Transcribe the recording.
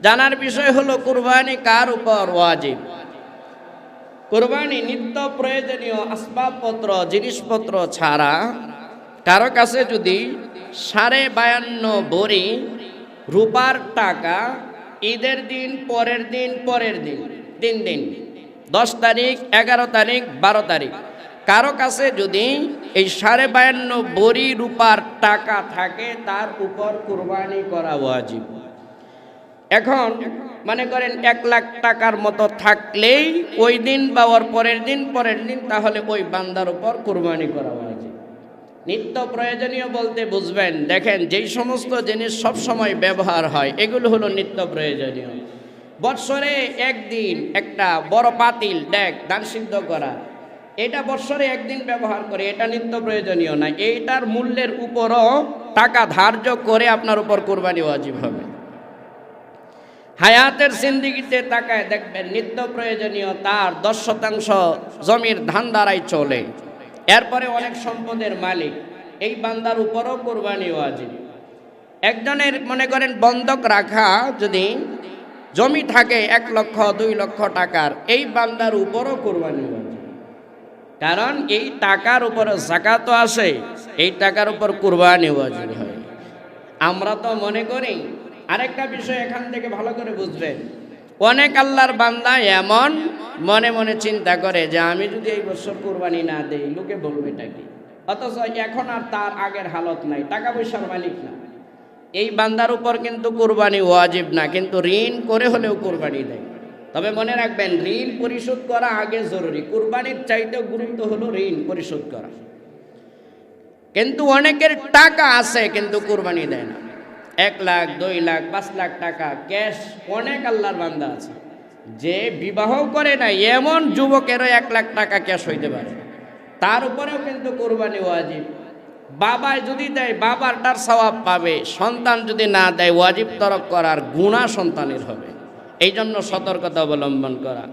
জানার বিষয় হলো কুরবানি কার উপর ওয়াজিব। কুরবানি নিত্য প্রয়োজনীয় আসবাবপত্র জিনিসপত্র ছাড়া কারো কাছে যদি 52.5 ভরি রূপার টাকা ঈদের দিন পরের দিন 3 দিন 10 তারিখ 11 তারিখ 12 তারিখ কারো কাছে যদি এই 52.5 ভরি রূপার টাকা থাকে তার উপর কুরবানি করা ওয়াজিব। এখন মনে করেন 1 লাখ টাকার মতো থাকলেই ওই দিন বা ওর পরের দিন তাহলে ওই বান্দার উপর কুরবানি করা ওয়াজিব। নিত্য প্রয়োজনীয় বলতে বুঝবেন, দেখেন যেই সমস্ত জিনিস সব সময় ব্যবহার হয় এগুলো হলো নিত্য প্রয়োজনীয়। বৎসরে একদিন একটা বড় পাতিল ডেক ধান সিদ্ধ করা, এটা বৎসরে একদিন ব্যবহার করে, এটা নিত্য প্রয়োজনীয় না। এইটার মূল্যের উপরও টাকা ধার্য করে আপনার উপর কুরবানি ওয়াজিব হবে। হায়াতের জিন্দেগিতে তাকায় দেখবেন নিত্য প্রয়োজনীয় তার 10% জমির ধান দ্বারাই চলে, এরপরে অনেক সম্পদের মালিক, এই বান্দার উপরও কুরবানি ওয়াজিব। একজনের মনে করেন বন্ধক রাখা যদি জমি থাকে 1 লক্ষ 2 লক্ষ টাকার, এই বান্দার উপরও কুরবানি ওয়াজিব। কারণ এই টাকার উপরে যাকাত আসে, এই টাকার উপর কুরবানি ওয়াজিব হয়। আমরা তো মনে করি, আরেকটা বিষয় এখান থেকে ভালো করে বুঝবেন, অনেক আল্লাহর বান্দা এমন মনে মনে চিন্তা করে যে আমি যদি এই বছর কুরবানি না দেই লোকে বলবে এটা কি, অথচ এখন আর তার আগের হালত নাই, টাকা পয়সার মালিক না। এই বান্দার উপর কিন্তু কুরবানি ওয়াজিব না, কিন্তু ঋণ করে হলেও কুরবানি দেয়। তবে মনে রাখবেন, ঋণ পরিশোধ করা আগে জরুরি, কুরবানির চাইতে গুরুত্ব হলো ঋণ পরিশোধ করা। কিন্তু অনেকের টাকা আছে কিন্তু কুরবানি দেয় না, 1 লাখ 2 লাখ 5 লাখ টাকা ক্যাশ। অনেক আল্লাহর বান্দা আছে যে বিবাহ করে না, এমন যুবকেরও 1 লাখ টাকা ক্যাশ হইতে পারে, তার উপরেও কিন্তু কুরবানি ওয়াজিব। বাবা যদি দেয় বাবারটার সওয়াব পাবে, সন্তান যদি না দেয় ওয়াজিব তরক করার গুনাহ সন্তানের হবে। এই জন্য সতর্কতা অবলম্বন করা।